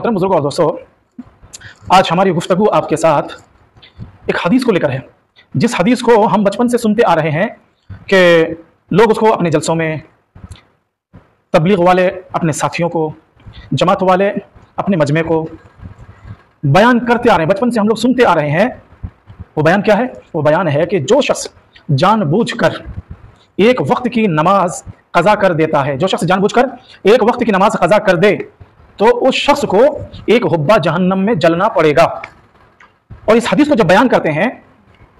मोहतरम बुजुर्गों और दोस्तों, आज हमारी गुफ्तगू आपके साथ एक हदीस को लेकर है, जिस हदीस को हम बचपन से सुनते आ रहे हैं कि लोग उसको अपने जलसों में, तबलीग वाले अपने साथियों को, जमात वाले अपने मजमे को बयान करते आ रहे हैं। बचपन से हम लोग सुनते आ रहे हैं। वो बयान क्या है? वो बयान है कि जो शख्स जानबूझकर एक वक्त की नमाज कज़ा कर देता है, जो शख्स जानबूझकर एक वक्त की नमाज कज़ा कर दे, तो उस शख्स को एक हुब्बा जहन्नम में जलना पड़ेगा। और इस हदीस को जब बयान करते हैं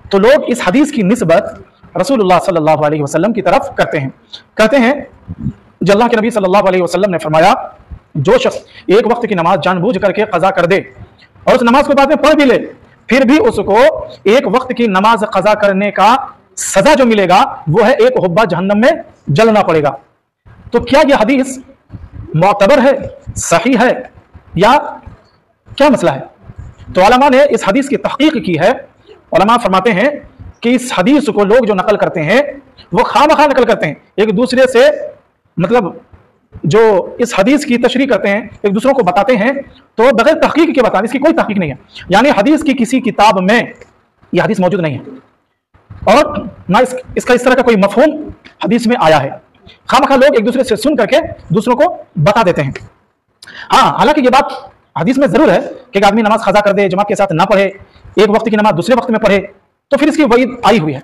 तो लोग इस हदीस की निस्बत रसूलुल्लाह सल्लल्लाहु अलैहि वसल्लम की तरफ कहते हैं जो अल्लाह के नबी सल्लल्लाहु अलैहि वसल्लम ने फरमाया, जो शख्स एक वक्त की नमाज जानबूझ करके कज़ा कर दे और उस नमाज को बाद में पढ़ भी ले, फिर भी उसको एक वक्त की नमाज कज़ा करने का सजा जो मिलेगा वो है एक हुब्बा जहन्नम में जलना पड़ेगा। तो क्या यह हदीस मोतबर है, सही है, या क्या मसला है? तो उलमा ने इस हदीस की तहकीक की है। उलमा फरमाते हैं कि इस हदीस को लोग जो नकल करते हैं वो खामखा नकल करते हैं, एक दूसरे से, मतलब जो इस हदीस की तशरीह करते हैं, एक दूसरों को बताते हैं तो बगैर तहकीक के बताते हैं। इसकी कोई तहकीक नहीं है, यानी हदीस की किसी किताब में यह हदीस मौजूद नहीं है और ना इसका इस तरह का कोई मफहूम हदीस में आया है। खामखा लोग एक दूसरे से सुन करके दूसरों को बता देते हैं। हाँ, हालांकि ये बात हदीस में जरूर है कि एक आदमी नमाज कज़ा कर दे, जमात के साथ ना पढ़े, एक वक्त की नमाज दूसरे वक्त में पढ़े, तो फिर इसकी वईद आई हुई है,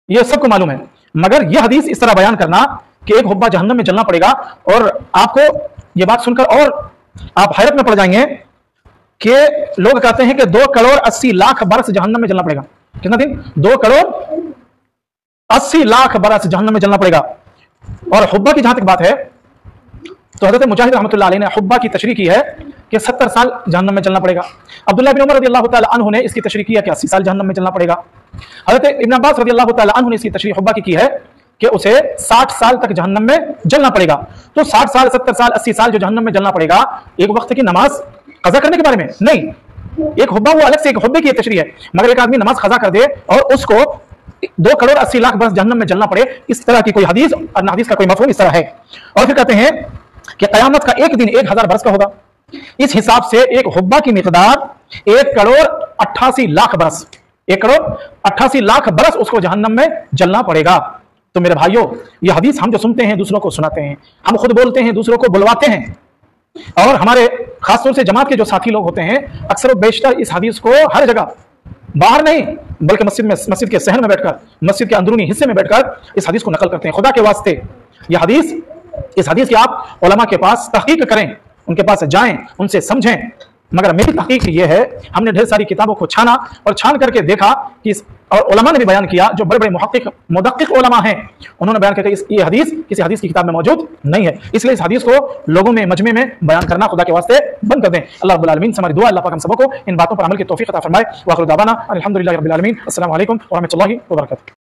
यह सबको मालूम है। मगर यह हदीस इस तरह बयान करना कि एक हुब्बा जहन्नम में जलना पड़ेगा, और आपको यह बात सुनकर और आप हैरत में पड़ जाएंगे कि लोग कहते हैं कि 2,80,00,000 बरस जहन्नम में जलना पड़ेगा। कितना दिन? 2,80,00,000 बरस जहन्नम में जलना पड़ेगा। और हुब्बा की जहां तक बात है तो हज़रत मुजाहिद रहमतुल्लाह अलैह ने हुब्बा की तशरीह की है कि 70 साल जहन्नम में जलना पड़ेगा। अब्दुल्लाह बिन उमर रज़ियल्लाहु तआला अन्हु ने इसकी तशरीह किया कि 80 साल जहन्नम में जलना पड़ेगा। हज़रत इब्न अब्बास रज़ियल्लाहु तआला अन्हु ने इसकी तशरीह हुब्बा की है कि उसे 60 साल तक जहन्नम में जलना पड़ेगा। तो 60 साल, 70 साल, 80 साल जो जहन्नम में जलना पड़ेगा, एक वक्त की नमाज कज़ा करने के बारे में नहीं। एक हुब्बा वो अलग से एक हुब्बे की तशरीह है, मगर एक आदमी नमाज कज़ा कर दे और उसको 2,80,00,000 बरस जहन्नम में जलना पड़े, इस तरह की कोई हदीस और ना हदीस का कोई मफहूम इस तरह है। और फिर कहते हैं कि क़यामत का एक दिन 1,000 बरस का होगा। इस हिसाब से एक हुब्बा की मिक़दार 1,88,00,000 बरस, 1,88,00,000 बरस उसको जहन्नम में जलना पड़ेगा। तो मेरे भाइयों, यह हदीस हम जो सुनते हैं, दूसरों को सुनाते हैं, हम खुद बोलते हैं, दूसरों को बुलवाते हैं, और हमारे खासतौर से जमात के जो साथी लोग होते हैं अक्सर बेशतर इस हदीस को हर जगह, बाहर नहीं बल्कि मस्जिद के सहन में बैठकर, मस्जिद के अंदरूनी हिस्से में बैठकर इस हदीस को नकल करते हैं। खुदा के वास्ते यह हदीस, इस हदीस की आप उलमा के पास तहकीक करें, उनके पास जाएं, उनसे समझें। मगर मेरी तहकीक ये है, हमने ढेर सारी किताबों को छाना और छान करके देखा कि और उलमा ने भी बयान किया, जो बड़े बड़े मुहक्किक उलमा हैं, उन्होंने बयान किया कि ये हदीस किसी हदीस की किताब में मौजूद नहीं है। इसलिए इस हदीस को लोगों में, मजमे में बयान करना खुदा के वास्ते बंद कर दें। अल्लाह रब्बुल आलमीन से हमारी दुआ, अल्लाह पाक हम सबको इन बातों पर अमल की तौफीक अता फरमाए। व आखिरु दावाना अल्हम्दुलिल्लाहि रब्बिल आलमीन। अस्सलामु अलैकुम व रहमतुल्लाहि व बरकातुहू।